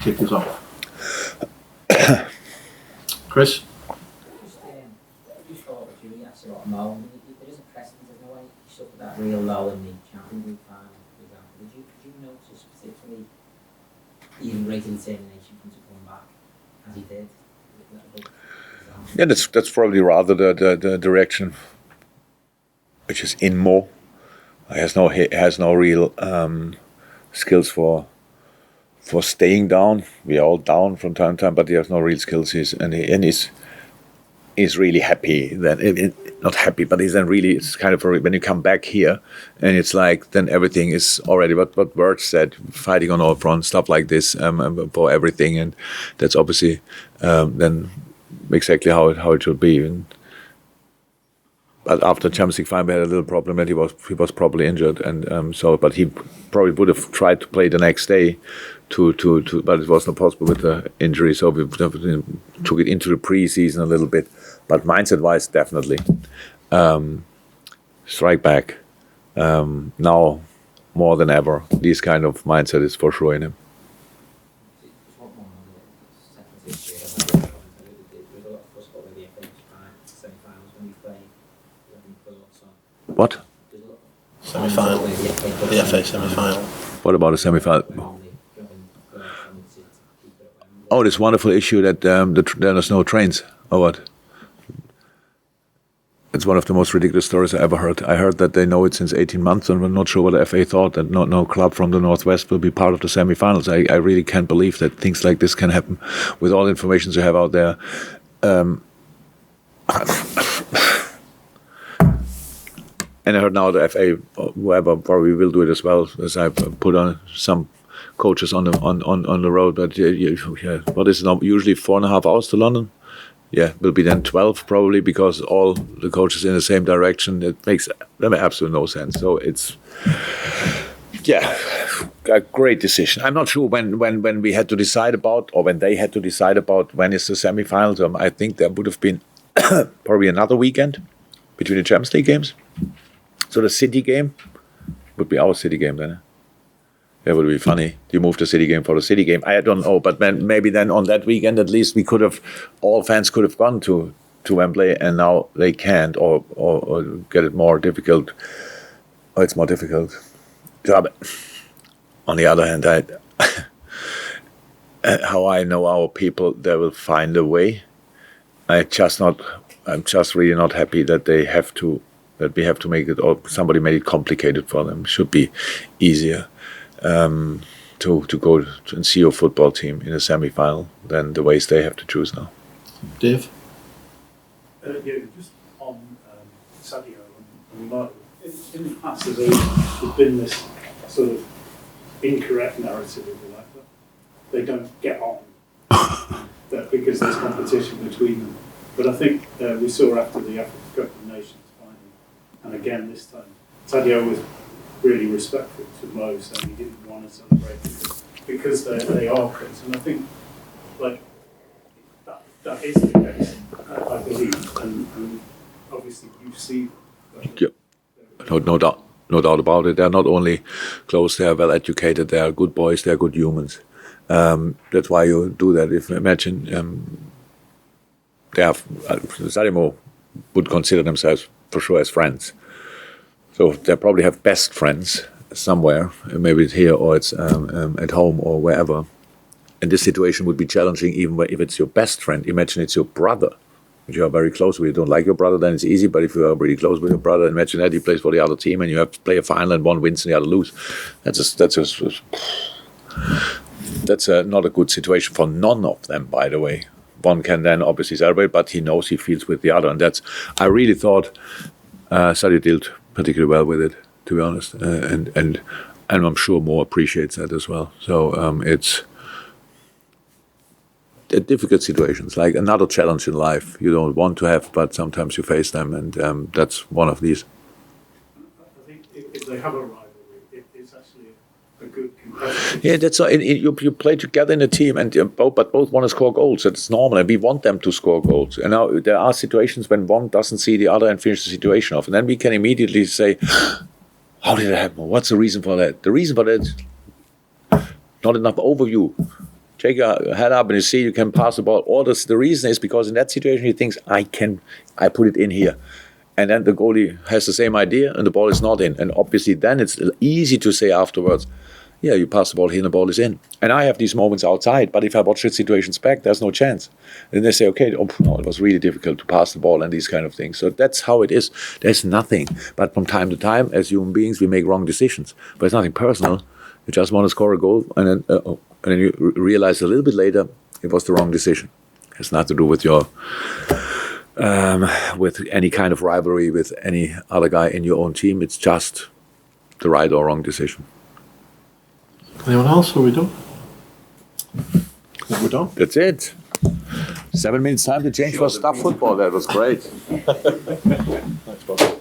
kick this off. Chris? Just thought that you actually got Mo. There is a precedent, there's no way you suffered that real low in the Champions League final, for example. Did you notice particularly even greater determination for him to come back as he did? Yeah, that's probably rather the direction which is in Mo. He has no real skills for staying down. We are all down from time to time, but he has no real skills. He's really happy. Not happy, but he's then really. It's kind of when you come back here, and it's like then everything is already what Birch said, fighting on all fronts, stuff like this for everything, and that's obviously then exactly how it should be. But after Champions League final, we had a little problem that he was probably injured, and but he probably would have tried to play the next day, but it was not possible with the injury. So we took it into the pre-season a little bit, but mindset-wise, definitely strike back now more than ever. This kind of mindset is for sure in him. What? Semi-final. The FA semi-final. What about a semi-final? Oh, this wonderful issue that there's no trains. Or what? It's one of the most ridiculous stories I ever heard. I heard that they know it since 18 months, and we're not sure what the FA thought that no club from the Northwest will be part of the semi-finals. I really can't believe that things like this can happen with all the information you have out there. And I heard now the FA, whoever probably will do it as well, as I put on some coaches on the road. But what is it? Usually 4.5 hours to London. Yeah, will be then 12 probably, because all the coaches in the same direction. It makes absolutely no sense. So it's a great decision. I'm not sure when we had to decide about, or when they had to decide about when is the semi-finals. I think there would have been probably another weekend between the Champions League games. So the City game would be our City game then. That would be funny. You move the City game for the City game. I don't know, but maybe then on that weekend at least all fans could have gone to Wembley, and now they can't, or get it more difficult. Or it's more difficult. On the other hand, how I know our people, they will find a way. I'm just really not happy that we have to make it, or somebody made it complicated for them. It should be easier to go and see your football team in a semi-final than the ways they have to choose now. Dave? Just on Sadio and Mo. In the past, there's been this sort of incorrect narrative, if you like, that they don't get on, that because there's competition between them. But I think we saw after the Africa Cup of Nations final, and again this time, Sadio was really respectful to Mo, saying he didn't want to celebrate because they are close. And I think that is the case, I believe, and obviously you see that. Yep. No doubt about it. They're not only close, they are well educated, they are good boys, they are good humans. That's why you do that. If imagine Sadio would consider themselves for sure as friends. So they probably have best friends somewhere, maybe it's here or it's at home or wherever. And this situation would be challenging even if it's your best friend. Imagine it's your brother, if you are very close with. You don't like your brother, then it's easy. But if you are really close with your brother, imagine that he plays for the other team and you have to play a final and one wins and the other lose. That's not a good situation for none of them, by the way. One can then obviously celebrate, but he knows he feels with the other. And I really thought Sadio dealt particularly well with it, to be honest. And I'm sure Mo appreciates that as well. So it's difficult situations, like another challenge in life you don't want to have, but sometimes you face them, and that's one of these. I think if they have a rivalry, it's actually a good competitive. Yeah, that's you play together in a team, and both want to score goals. That's normal, and we want them to score goals. And now there are situations when one doesn't see the other and finish the situation off, and then we can immediately say, "How did it happen? What's the reason for that?" The reason for that is not enough overview. take your head up and you see you can pass the ball. All this, the reason is because in that situation he thinks I put it in here. And then the goalie has the same idea and the ball is not in. And obviously then it's easy to say afterwards, yeah, you pass the ball here and the ball is in. And I have these moments outside, but if I watch the situations back, there's no chance. Then they say, okay, oh, no, it was really difficult to pass the ball and these kind of things. So that's how it is. There's nothing. But from time to time, as human beings, we make wrong decisions. But it's nothing personal. You just want to score a goal and then you realize a little bit later it was the wrong decision. It has nothing to do with your... with any kind of rivalry with any other guy in your own team. It's just the right or wrong decision. Anyone else? Are we done? We're done. That's it. 7 minutes time to change for staff football. That was great. Thanks, Bob.